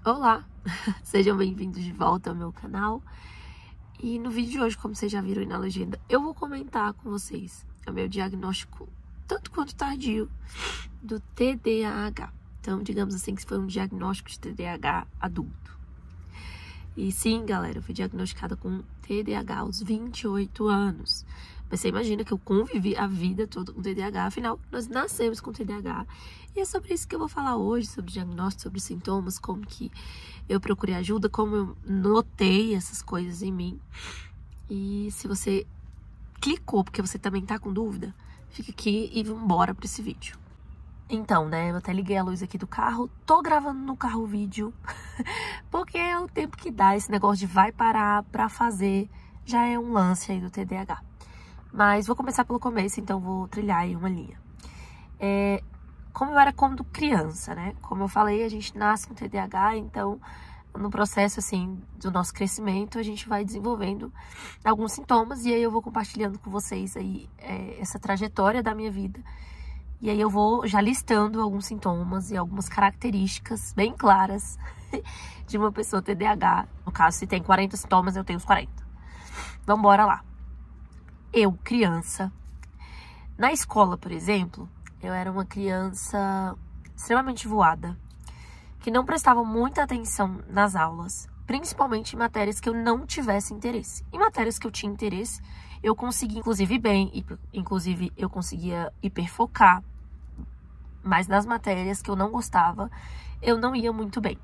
Olá, sejam bem-vindos de volta ao meu canal. E no vídeo de hoje, como vocês já viram aí na legenda, eu vou comentar com vocês o meu diagnóstico, tanto quanto tardio, do TDAH. Então, digamos assim, que foi um diagnóstico de TDAH adulto. E sim, galera, eu fui diagnosticada com TDAH aos 28 anos. Mas você imagina que eu convivi a vida toda com TDAH, afinal, nós nascemos com TDAH. E é sobre isso que eu vou falar hoje, sobre diagnóstico, sobre sintomas, como que eu procurei ajuda, como eu notei essas coisas em mim. E se você clicou porque você também tá com dúvida, fica aqui e vamos embora para esse vídeo. Então, né, eu até liguei a luz aqui do carro, tô gravando no carro o vídeo, porque é o tempo que dá, esse negócio de vai parar pra fazer, já é um lance aí do TDAH. Mas vou começar pelo começo, então vou trilhar aí uma linha. Como eu era quando criança, né, como eu falei, a gente nasce com TDAH, então no processo, assim, do nosso crescimento, a gente vai desenvolvendo alguns sintomas, e aí eu vou compartilhando com vocês aí essa trajetória da minha vida. E aí eu vou já listando alguns sintomas e algumas características bem claras de uma pessoa TDAH. No caso, se tem 40 sintomas, eu tenho os 40. Vamos embora lá. Eu, criança. Na escola, por exemplo, eu era uma criança extremamente voada, que não prestava muita atenção nas aulas, principalmente em matérias que eu não tivesse interesse. Em matérias que eu tinha interesse, eu conseguia, inclusive, ir bem, inclusive eu conseguia hiperfocar, mas nas matérias que eu não gostava, eu não ia muito bem.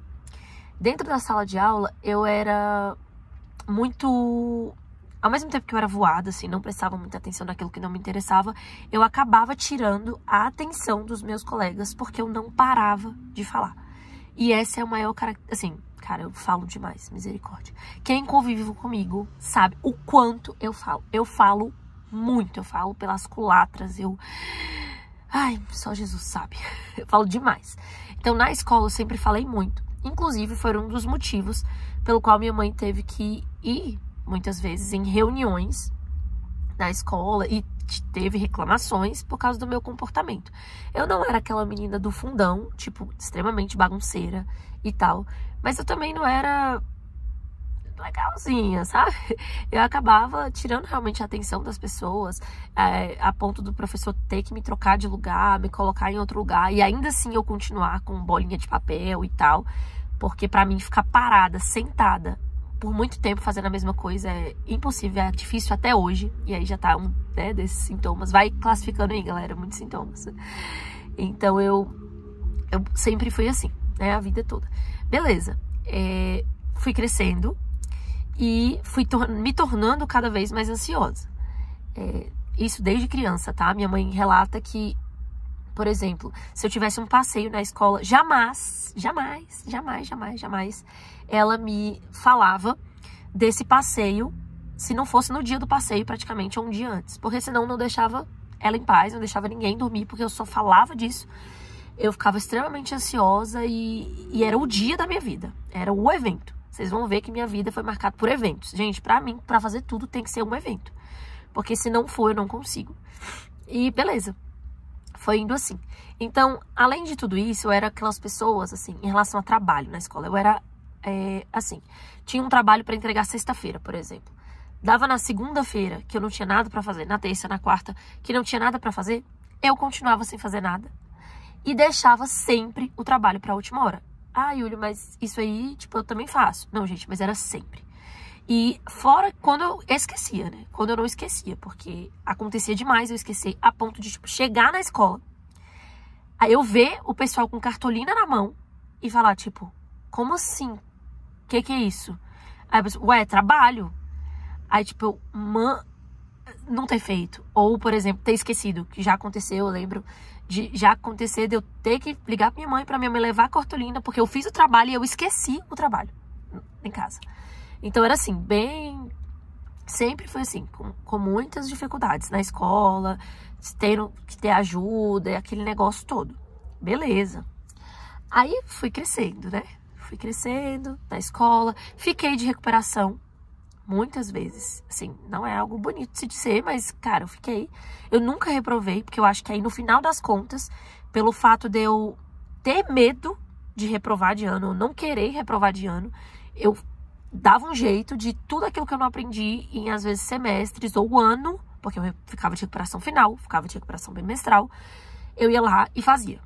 Dentro da sala de aula, eu era muito... Ao mesmo tempo que eu era voada, assim, não prestava muita atenção naquilo que não me interessava, eu acabava tirando a atenção dos meus colegas, porque eu não parava de falar. E essa é a maior característica, assim... Cara, eu falo demais, misericórdia. Quem convive comigo sabe o quanto eu falo. Eu falo muito, eu falo pelas culatras, Ai, só Jesus sabe. Eu falo demais. Então, na escola, eu sempre falei muito. Inclusive, foi um dos motivos pelo qual minha mãe teve que ir, muitas vezes, em reuniões na escola e teve reclamações por causa do meu comportamento. Eu não era aquela menina do fundão, tipo, extremamente bagunceira e tal, mas eu também não era legalzinha, sabe? Eu acabava tirando realmente a atenção das pessoas, a ponto do professor ter que me trocar de lugar, me colocar em outro lugar, e ainda assim eu continuar com bolinha de papel e tal, porque pra mim ficar parada, sentada, por muito tempo fazendo a mesma coisa é impossível, é difícil até hoje. E aí já tá né, desses sintomas. Vai classificando aí, galera, muitos sintomas. Então eu sempre fui assim, né, a vida toda. Beleza, fui crescendo e fui me tornando cada vez mais ansiosa. Isso desde criança, tá? Minha mãe relata que, por exemplo, se eu tivesse um passeio na escola, jamais ela me falava desse passeio, se não fosse no dia do passeio, praticamente, ou um dia antes. Porque senão não deixava ela em paz, não deixava ninguém dormir, porque eu só falava disso. Eu ficava extremamente ansiosa e era o dia da minha vida, era o evento. Vocês vão ver que minha vida foi marcada por eventos. Gente, pra mim, pra fazer tudo tem que ser um evento. Porque se não for, eu não consigo. E beleza. Foi indo assim. Então, além de tudo isso, eu era aquelas pessoas, assim, em relação a trabalho na escola. Eu era, assim, tinha um trabalho para entregar sexta-feira, por exemplo. Dava na segunda-feira, que eu não tinha nada para fazer, na terça, na quarta, que não tinha nada para fazer, eu continuava sem fazer nada. E deixava sempre o trabalho para a última hora. Ah, Yuli, mas isso aí, tipo, eu também faço. Não, gente, mas era sempre. E fora quando eu esquecia, né? Quando eu não esquecia, porque acontecia demais eu esquecer a ponto de, tipo, chegar na escola, aí eu ver o pessoal com cartolina na mão e falar, tipo, como assim? Que é isso? Aí eu penso, ué, trabalho. Aí, tipo, não ter feito. Ou, por exemplo, ter esquecido, que já aconteceu, eu lembro de já acontecer de eu ter que ligar pra minha mãe levar a cartolina, porque eu fiz o trabalho e eu esqueci o trabalho em casa. Então era assim, sempre foi assim, com muitas dificuldades na escola, tendo que ter ajuda e aquele negócio todo. Beleza. Aí fui crescendo, né? Fui crescendo na escola, fiquei de recuperação muitas vezes. Assim, não é algo bonito de se dizer, mas, cara, eu fiquei. Eu nunca reprovei, porque eu acho que aí no final das contas, pelo fato de eu ter medo de reprovar de ano, ou não querer reprovar de ano, eu dava um jeito de tudo aquilo que eu não aprendi em, às vezes, semestres ou ano, porque eu ficava de recuperação final, ficava de recuperação bimestral, eu ia lá e fazia.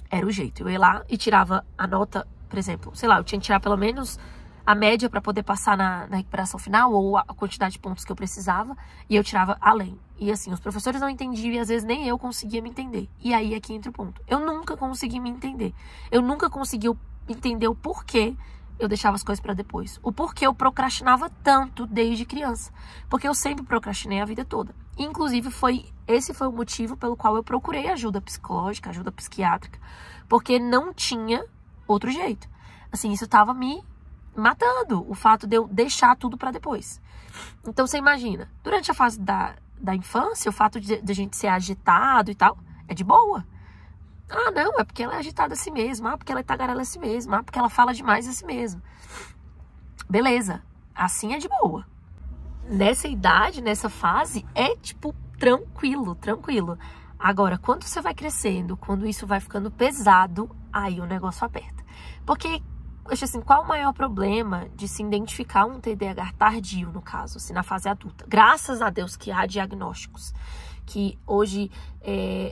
Era o jeito. Eu ia lá e tirava a nota, por exemplo, sei lá, eu tinha que tirar pelo menos a média para poder passar na recuperação final, ou a quantidade de pontos que eu precisava, e eu tirava além. E assim, os professores não entendiam e às vezes nem eu conseguia me entender. E aí aqui entra o ponto. Eu nunca consegui me entender. Eu nunca consegui entender o porquê eu deixava as coisas para depois. O porquê eu procrastinava tanto desde criança. Porque eu sempre procrastinei a vida toda. Inclusive, esse foi o motivo pelo qual eu procurei ajuda psicológica, ajuda psiquiátrica. Porque não tinha outro jeito. Assim, isso tava me matando, o fato de eu deixar tudo para depois. Então, você imagina, durante a fase da infância, o fato de a gente ser agitado e tal, é de boa. Ah, não, é porque ela é agitada assim mesmo. Ah, porque ela é tagarela assim mesmo. Ah, porque ela fala demais assim mesmo. Beleza, assim é de boa. Nessa idade, nessa fase, é tipo tranquilo, tranquilo. Agora, quando você vai crescendo, quando isso vai ficando pesado, aí o negócio aperta. Porque, assim, qual o maior problema de se identificar um TDAH tardio, no caso, assim, na fase adulta? Graças a Deus que há diagnósticos, que hoje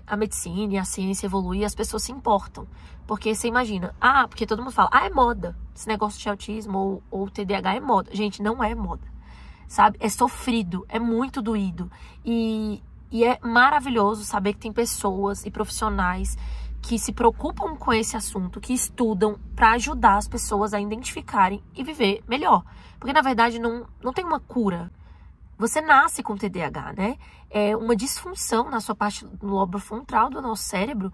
a medicina e a ciência evolui e as pessoas se importam. Porque você imagina, porque todo mundo fala, é moda, esse negócio de autismo ou TDAH é moda. Gente, não é moda, sabe? É sofrido, é muito doído. E é maravilhoso saber que tem pessoas e profissionais que se preocupam com esse assunto, que estudam para ajudar as pessoas a identificarem e viver melhor. Porque, na verdade, não tem uma cura. Você nasce com TDAH, né? É uma disfunção na sua parte do lobo frontal do nosso cérebro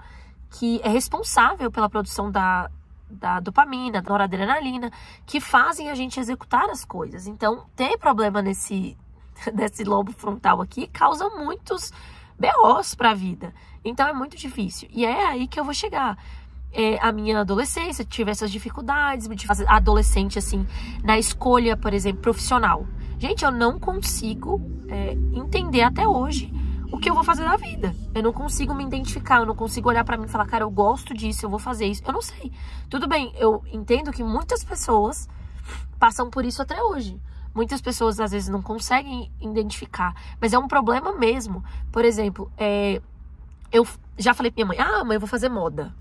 que é responsável pela produção da dopamina, da noradrenalina, que fazem a gente executar as coisas. Então, ter problema nesse lobo frontal aqui causa muitos BOs para a vida. Então, é muito difícil. E é aí que eu vou chegar. A minha adolescência, tive essas dificuldades, de fazer adolescente, assim, na escolha, por exemplo, profissional. Gente, eu não consigo entender até hoje o que eu vou fazer da vida. Eu não consigo me identificar, eu não consigo olhar pra mim e falar, cara, eu gosto disso, eu vou fazer isso. Eu não sei. Tudo bem, eu entendo que muitas pessoas passam por isso até hoje. Muitas pessoas, às vezes, não conseguem identificar. Mas é um problema mesmo. Por exemplo, eu já falei pra minha mãe, mãe, eu vou fazer moda.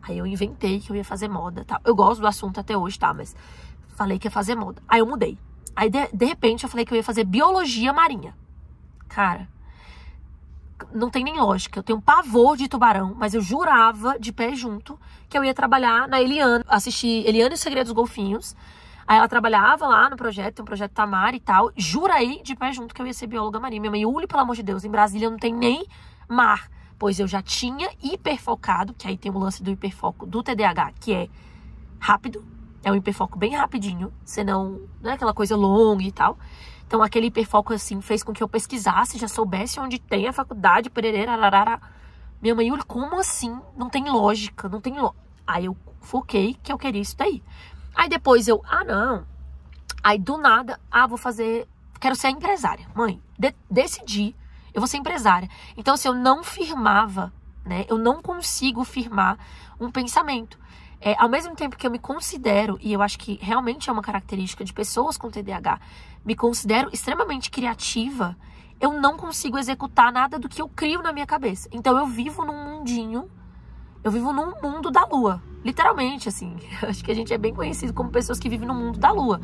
Aí eu inventei que eu ia fazer moda, tá? Eu gosto do assunto até hoje, tá? Mas falei que ia fazer moda. Aí eu mudei. Aí, de repente, eu falei que eu ia fazer biologia marinha. Cara, não tem nem lógica. Eu tenho um pavor de tubarão, mas eu jurava de pé junto que eu ia trabalhar na Eliana, assistir Eliana e os Segredos dos Golfinhos. Aí ela trabalhava lá no projeto, tem um projeto Tamar e tal. Jurei de pé junto que eu ia ser bióloga marinha. Minha mãe, Uli, pelo amor de Deus, em Brasília não tem nem mar. Pois eu já tinha hiperfocado, que aí tem o lance do hiperfoco do TDAH, que é rápido. É um hiperfoco bem rapidinho, senão não é aquela coisa longa e tal. Então, aquele hiperfoco, assim, fez com que eu pesquisasse, já soubesse onde tem a faculdade, pererê, ararara. Minha mãe, Yuli, como assim? Não tem lógica, não tem lógica. Aí eu foquei que eu queria isso daí. Aí depois eu, não. Aí do nada, vou fazer, quero ser empresária. Mãe, decidi, eu vou ser empresária. Então, assim, eu não firmava, né? Eu não consigo firmar um pensamento. Ao mesmo tempo que eu me considero, e eu acho que realmente é uma característica de pessoas com TDAH, me considero extremamente criativa, eu não consigo executar nada do que eu crio na minha cabeça. Então eu vivo num mundinho, eu vivo num mundo da lua. Literalmente, assim. Acho que a gente é bem conhecido como pessoas que vivem no mundo da lua.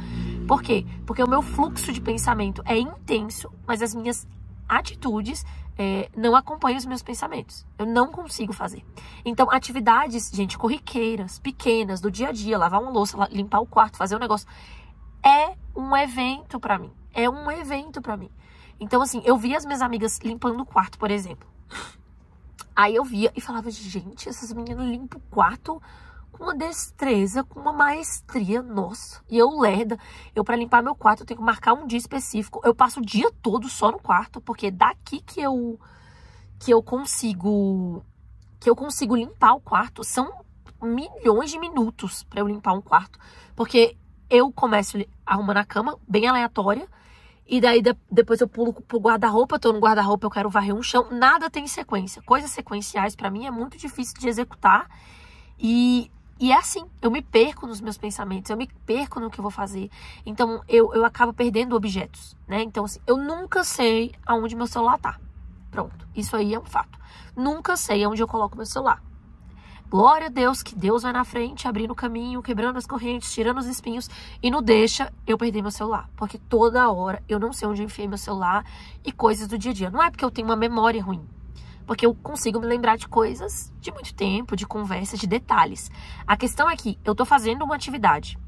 Por quê? Porque o meu fluxo de pensamento é intenso, mas as minhas atitudes não acompanham os meus pensamentos. Eu não consigo fazer. Então, atividades, gente, corriqueiras, pequenas, do dia a dia, lavar uma louça, limpar o quarto, fazer um negócio, é um evento pra mim. É um evento pra mim. Então, assim, eu via as minhas amigas limpando o quarto, por exemplo. Aí eu via e falava, gente, essas meninas limpam o quarto com uma destreza, com uma maestria, nossa. E eu lerda, pra limpar meu quarto, eu tenho que marcar um dia específico. Eu passo o dia todo só no quarto, porque é daqui que eu consigo limpar o quarto. São milhões de minutos pra eu limpar um quarto. Porque eu começo arrumando a cama, bem aleatória, e daí depois eu pulo pro guarda-roupa, tô no guarda-roupa, eu quero varrer um chão. Nada tem sequência. Coisas sequenciais pra mim é muito difícil de executar. E E é assim, eu me perco nos meus pensamentos, eu me perco no que eu vou fazer. Então, eu acabo perdendo objetos, né? Então, assim, eu nunca sei aonde meu celular tá. Pronto, isso aí é um fato. Nunca sei aonde eu coloco meu celular. Glória a Deus, que Deus vai na frente, abrindo o caminho, quebrando as correntes, tirando os espinhos e não deixa eu perder meu celular. Porque toda hora eu não sei onde eu enfiei meu celular e coisas do dia a dia. Não é porque eu tenho uma memória ruim. Porque eu consigo me lembrar de coisas de muito tempo, de conversas, de detalhes. A questão é que eu tô fazendo uma atividade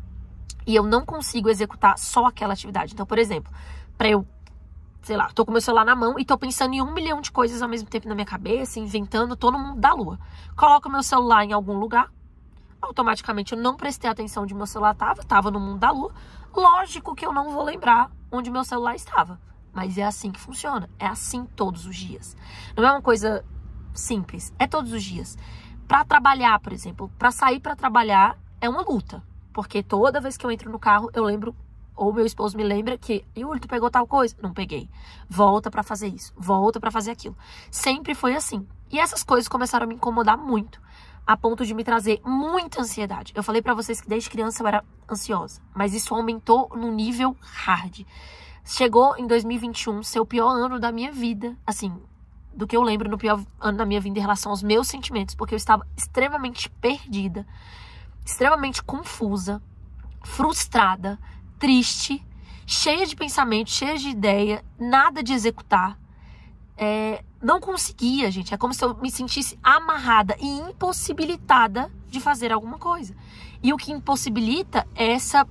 e eu não consigo executar só aquela atividade. Então, por exemplo, pra eu, sei lá, tô com meu celular na mão e tô pensando em 1 milhão de coisas ao mesmo tempo na minha cabeça, inventando, tô no mundo da lua. Coloco meu celular em algum lugar, automaticamente eu não prestei atenção onde meu celular tava no mundo da lua. Lógico que eu não vou lembrar onde meu celular estava. Mas é assim que funciona. É assim todos os dias. Não é uma coisa simples. É todos os dias. Para trabalhar, por exemplo, para sair para trabalhar é uma luta. Porque toda vez que eu entro no carro, eu lembro, ou meu esposo me lembra que, Yuri, tu pegou tal coisa? Não peguei. Volta para fazer isso. Volta para fazer aquilo. Sempre foi assim. E essas coisas começaram a me incomodar muito. A ponto de me trazer muita ansiedade. Eu falei para vocês que desde criança eu era ansiosa. Mas isso aumentou no nível hard. Chegou em 2021 ser o pior ano da minha vida, assim, do que eu lembro no pior ano da minha vida em relação aos meus sentimentos, porque eu estava extremamente perdida, extremamente confusa, frustrada, triste, cheia de pensamentos, cheia de ideia, nada de executar. Não conseguia, gente. É como se eu me sentisse amarrada e impossibilitada de fazer alguma coisa. E o que impossibilita é essa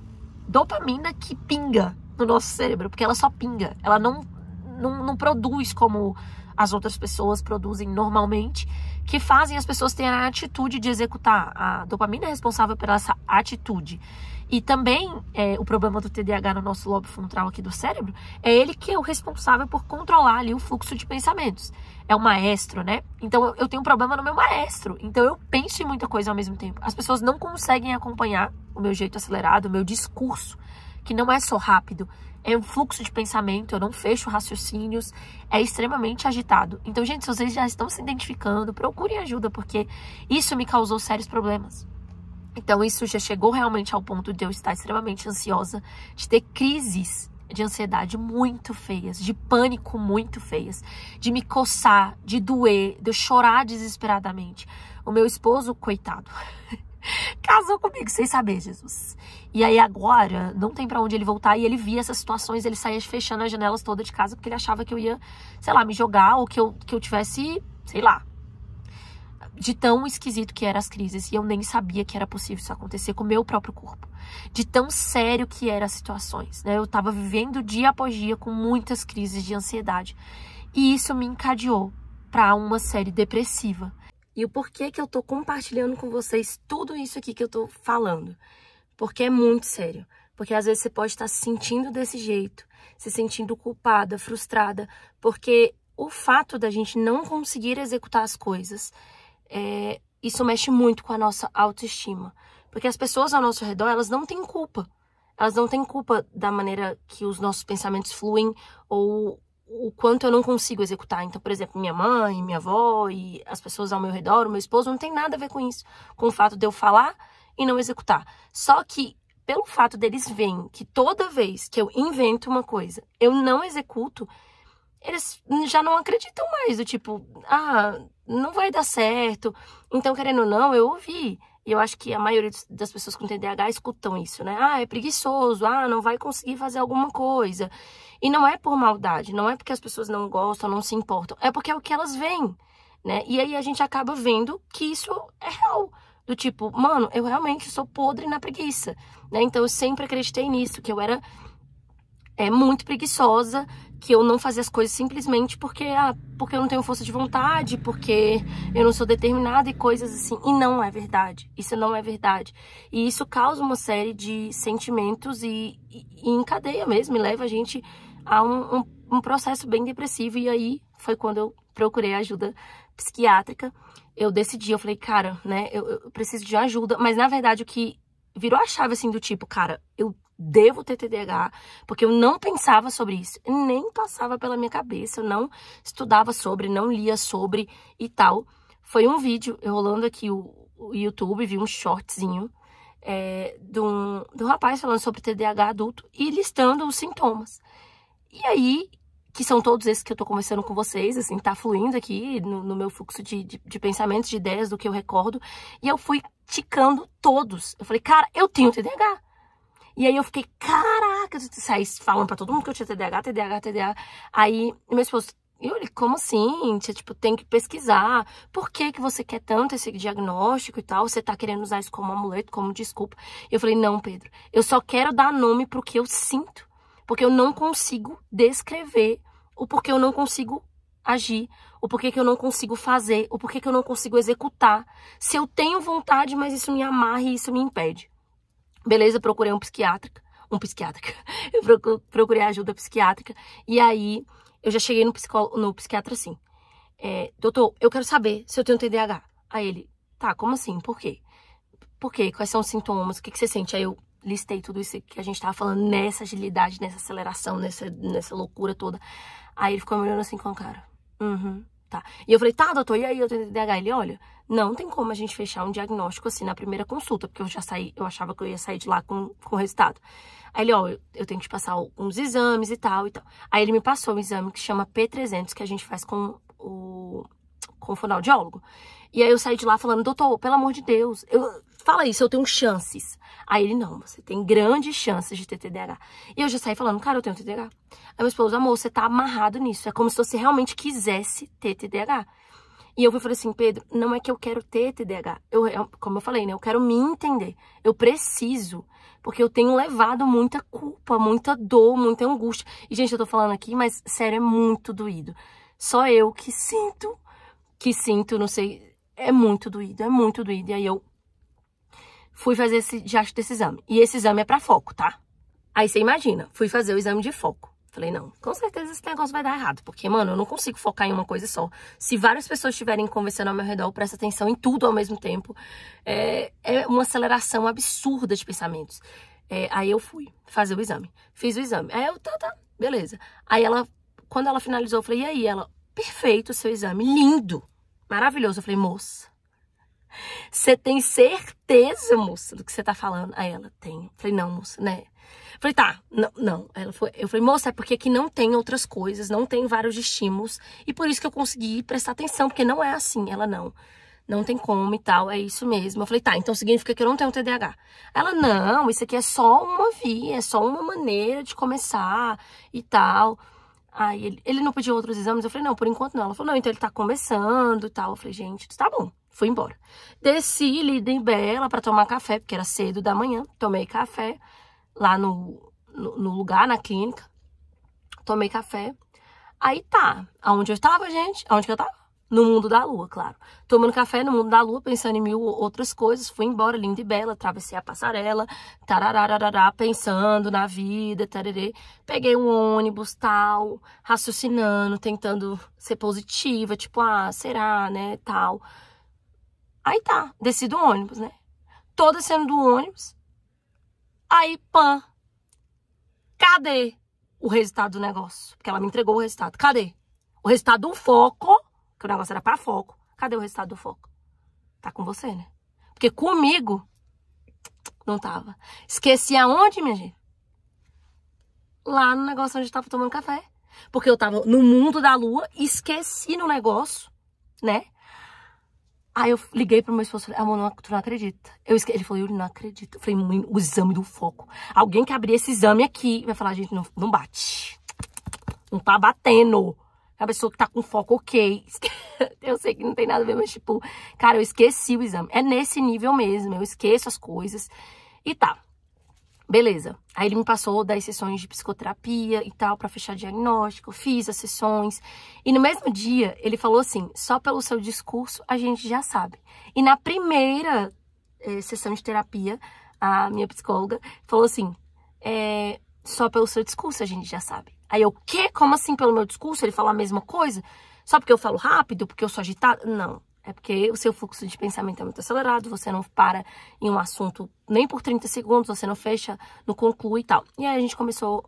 dopamina que pinga no nosso cérebro, porque ela só pinga, ela não produz como as outras pessoas produzem normalmente, que fazem as pessoas terem a atitude de executar. A dopamina é responsável por essa atitude. E também, o problema do TDAH no nosso lobo frontal aqui do cérebro, é ele que é o responsável por controlar ali o fluxo de pensamentos. É o maestro, né? Então, eu tenho um problema no meu maestro. Então, eu penso em muita coisa ao mesmo tempo. As pessoas não conseguem acompanhar o meu jeito acelerado, o meu discurso, que não é só rápido, é um fluxo de pensamento, eu não fecho raciocínios, é extremamente agitado. Então, gente, se vocês já estão se identificando, procurem ajuda, porque isso me causou sérios problemas. Então, isso já chegou realmente ao ponto de eu estar extremamente ansiosa, de ter crises de ansiedade muito feias, de pânico muito feias, de me coçar, de doer, de eu chorar desesperadamente. O meu esposo, coitado, casou comigo sem saber, Jesus. E aí agora não tem pra onde ele voltar. E ele via essas situações, ele saía fechando as janelas todas de casa porque ele achava que eu ia, sei lá, me jogar ou que eu tivesse, sei lá, de tão esquisito que eram as crises. E eu nem sabia que era possível isso acontecer com o meu próprio corpo. De tão sério que eram as situações, né? Eu tava vivendo dia após dia com muitas crises de ansiedade. E isso me encadeou pra uma série depressiva. E o porquê que eu tô compartilhando com vocês tudo isso aqui que eu tô falando? Porque é muito sério. Porque às vezes você pode estar se sentindo desse jeito, se sentindo culpada, frustrada, porque o fato da gente não conseguir executar as coisas, isso mexe muito com a nossa autoestima. Porque as pessoas ao nosso redor, elas não têm culpa. Elas não têm culpa da maneira que os nossos pensamentos fluem ou o quanto eu não consigo executar. Então, por exemplo, minha mãe, minha avó e as pessoas ao meu redor, o meu esposo, não tem nada a ver com isso. Com o fato de eu falar e não executar. Só que, pelo fato deles verem que toda vez que eu invento uma coisa, eu não executo, eles já não acreditam mais. Do tipo, não vai dar certo. Então, querendo ou não, eu ouvi. E eu acho que a maioria das pessoas com TDAH escutam isso, né? É preguiçoso, não vai conseguir fazer alguma coisa. E não é por maldade, não é porque as pessoas não gostam, não se importam. É porque é o que elas veem, né? E aí a gente acaba vendo que isso é real. Do tipo, mano, eu realmente sou podre na preguiça, né? Então eu sempre acreditei nisso, que eu era muito preguiçosa, que eu não fazia as coisas simplesmente porque eu não tenho força de vontade, porque eu não sou determinada e coisas assim. E não é verdade. Isso não é verdade. E isso causa uma série de sentimentos e encadeia mesmo, e leva a gente a um processo bem depressivo. E aí foi quando eu procurei ajuda psiquiátrica. Eu decidi, eu falei, cara, né, eu preciso de ajuda. Mas na verdade o que virou a chave assim do tipo, cara, eu devo ter TDAH, porque eu não pensava sobre isso, nem passava pela minha cabeça, eu não estudava sobre, não lia sobre e tal. Foi um vídeo, eu rolando aqui o o YouTube, vi um shortzinho do rapaz falando sobre TDAH adulto e listando os sintomas. E aí, que são todos esses que eu tô conversando com vocês, assim, tá fluindo aqui no meu fluxo de pensamentos, de ideias, do que eu recordo. E eu fui ticando todos. Eu falei, cara, eu tenho TDAH. E aí eu fiquei, caraca, eu saí falando pra todo mundo que eu tinha TDAH. Aí meu esposo, eu falei, como assim? Você, tipo, tem que pesquisar. Por que você quer tanto esse diagnóstico e tal? Você tá querendo usar isso como amuleto, como desculpa? Eu falei, não, Pedro, eu só quero dar nome pro que eu sinto. Porque eu não consigo descrever o porquê eu não consigo agir, o porquê que eu não consigo fazer, o porquê que eu não consigo executar. Se eu tenho vontade, mas isso me amarra e isso me impede. Beleza, procurei um psiquiatra. Eu procurei ajuda psiquiátrica. E aí, eu já cheguei no psiquiatra assim. Doutor, eu quero saber se eu tenho TDAH. Aí ele, tá, como assim? Por quê? Por quê? Quais são os sintomas? O que você sente? Aí eu listei tudo isso que a gente tava falando, nessa agilidade, nessa aceleração, nessa loucura toda. Aí ele ficou me olhando assim com a cara. Tá. E eu falei, tá, doutor, e aí eu tenho TDAH? Ele, olha, não tem como a gente fechar um diagnóstico assim na primeira consulta, porque eu achava que eu ia sair de lá com o resultado. Aí ele, ó, eu tenho que te passar uns exames e tal. Aí ele me passou um exame que chama P300, que a gente faz com o fonoaudiólogo. E aí eu saí de lá falando, doutor, pelo amor de Deus, fala isso, eu tenho chances. Aí ele, não, você tem grandes chances de ter TDAH. E eu já saí falando, cara, eu tenho TDAH. Aí meu esposo, amor, você tá amarrado nisso. É como se você realmente quisesse ter TDAH. E eu falei assim, Pedro, não é que eu quero ter TDAH. Como eu falei, né, eu quero me entender. Eu preciso, porque eu tenho levado muita culpa, muita dor, muita angústia. E, gente, eu tô falando aqui, mas, sério, é muito doído. Só eu que sinto, não sei, é muito doído. E aí eu fui fazer esse exame. E esse exame é pra foco, tá? Aí você imagina, fui fazer o exame de foco. Falei, não, com certeza esse negócio vai dar errado. Porque, mano, eu não consigo focar em uma coisa só. Se várias pessoas estiverem conversando ao meu redor, eu presto atenção em tudo ao mesmo tempo. É uma aceleração absurda de pensamentos. Aí eu fui fazer o exame. Fiz o exame. Aí eu, tá, beleza. Aí quando ela finalizou, eu falei, e aí? Ela, perfeito o seu exame, lindo, maravilhoso. Eu falei, moça, você tem certeza, moça, do que você tá falando? Aí ela, tenho. Falei, não, moça, né? Falei, tá, não. Eu falei, moça, é porque aqui não tem outras coisas, não tem vários estímulos. E por isso que eu consegui prestar atenção, porque não é assim. Ela, não tem como e tal, é isso mesmo. Eu falei, tá, então significa que eu não tenho TDAH. Ela, não, isso aqui é só uma via, é só uma maneira de começar e tal. Aí ele não pediu outros exames, eu falei, não, por enquanto não. Ela falou, não, então ele tá começando e tal. Eu falei, gente, tá bom, fui embora. Desci ali em Bela pra tomar café, porque era cedo da manhã, tomei café lá no lugar, na clínica. Tomei café. Aí tá, aonde eu tava, gente? Aonde que eu tava? No mundo da lua, claro. Tomando café no mundo da lua, pensando em mil outras coisas. Fui embora, linda e bela, atravessei a passarela, tararararará, pensando na vida, tararê. Peguei um ônibus, tal, raciocinando, tentando ser positiva, tipo, será, né, tal. Aí tá, desci do ônibus, né? Tô descendo do ônibus. Aí, pã, cadê o resultado do negócio? Porque ela me entregou o resultado. Cadê? O resultado do foco, que o negócio era pra foco. Cadê o resultado do foco? Tá com você, né? Porque comigo não tava. Esqueci aonde, minha gente? Lá no negócio onde eu tava tomando café. Porque eu tava no mundo da lua, esqueci no negócio, né? Aí eu liguei pro meu esposo e falei, amor, tu não acredita. Ele falou, eu não acredito. Eu falei, o exame do foco. Alguém que abrir esse exame aqui vai falar, gente, não bate. Não tá batendo. A pessoa que tá com foco, ok. Eu sei que não tem nada a ver, mas tipo, cara, eu esqueci o exame. É nesse nível mesmo, eu esqueço as coisas. E tá. Beleza. Aí ele me passou 10 sessões de psicoterapia e tal, pra fechar diagnóstico. Fiz as sessões. E no mesmo dia, ele falou assim, só pelo seu discurso a gente já sabe. E na primeira sessão de terapia, a minha psicóloga falou assim, só pelo seu discurso a gente já sabe. Aí eu, quê? Como assim pelo meu discurso? Ele falou a mesma coisa? Só porque eu falo rápido? Porque eu sou agitada? Não. É porque o seu fluxo de pensamento é muito acelerado, você não para em um assunto nem por 30 segundos, você não fecha, não conclui e tal. E aí a gente começou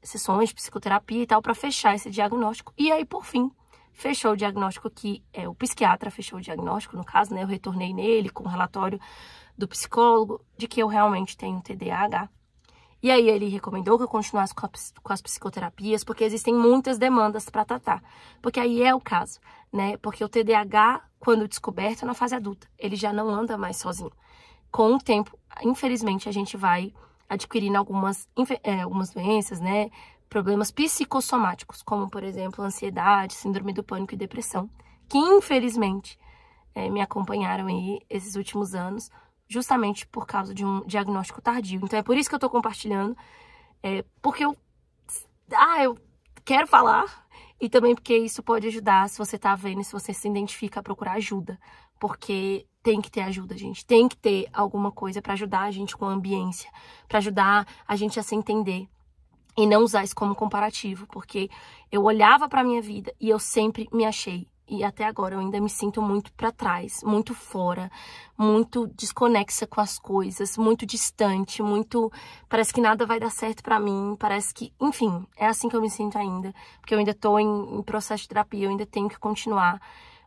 sessões de psicoterapia e tal pra fechar esse diagnóstico. E aí, por fim, fechou o diagnóstico que o psiquiatra fechou o diagnóstico, no caso, né? Eu retornei nele com o relatório do psicólogo de que eu realmente tenho TDAH. E aí ele recomendou que eu continuasse com as psicoterapias, porque existem muitas demandas para tratar. Porque aí é o caso, né? Porque o TDAH, quando descoberto na fase adulta, ele já não anda mais sozinho. Com o tempo, infelizmente, a gente vai adquirindo algumas doenças, né? Problemas psicossomáticos, como, por exemplo, ansiedade, síndrome do pânico e depressão, que, infelizmente, me acompanharam aí esses últimos anos, justamente por causa de um diagnóstico tardio. Então, é por isso que eu tô compartilhando, porque eu quero falar, e também porque isso pode ajudar, se você tá vendo, se você se identifica, a procurar ajuda, porque tem que ter ajuda, gente, tem que ter alguma coisa pra ajudar a gente com a ambiência, pra ajudar a gente a se entender. E não usar isso como comparativo, porque eu olhava pra minha vida e eu sempre me achei. E até agora eu ainda me sinto muito pra trás, muito fora, muito desconexa com as coisas, muito distante, muito... Parece que nada vai dar certo pra mim, parece que... Enfim, é assim que eu me sinto ainda, porque eu ainda tô em processo de terapia, eu ainda tenho que continuar.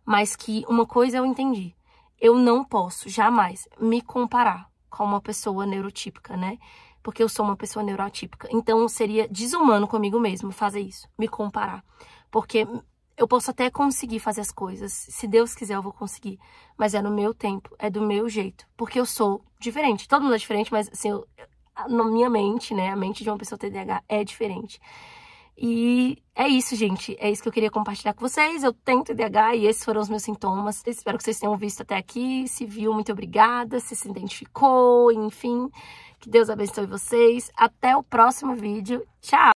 Mas que uma coisa eu entendi, eu não posso jamais me comparar com uma pessoa neurotípica, né? Porque eu sou uma pessoa neuroatípica. Então, seria desumano comigo mesmo fazer isso, me comparar. Porque eu posso até conseguir fazer as coisas, se Deus quiser eu vou conseguir. Mas é no meu tempo, é do meu jeito. Porque eu sou diferente. Todo mundo é diferente, mas assim, na minha mente, né, a mente de uma pessoa TDAH é diferente. E é isso, gente. É isso que eu queria compartilhar com vocês. Eu tenho TDAH e esses foram os meus sintomas. Espero que vocês tenham visto até aqui. Se viu, muito obrigada. Se identificou, enfim. Que Deus abençoe vocês. Até o próximo vídeo. Tchau!